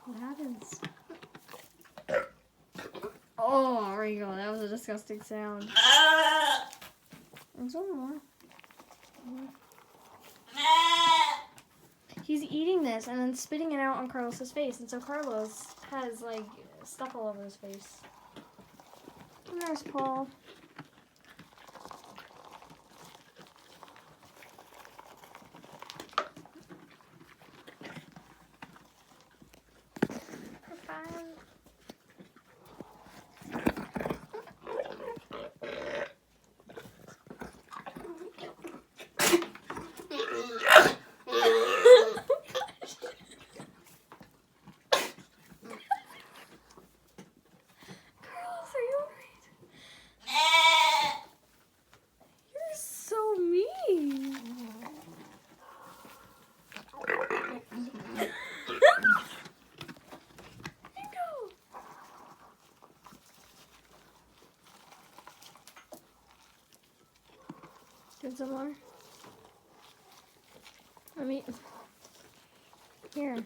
What happens? Oh, there you go. That was a disgusting sound. There's one more. He's eating this and then spitting it out on Carlos's face, and so Carlos has like stuff all over his face. And there's Paul. Get some more. Let me. Here.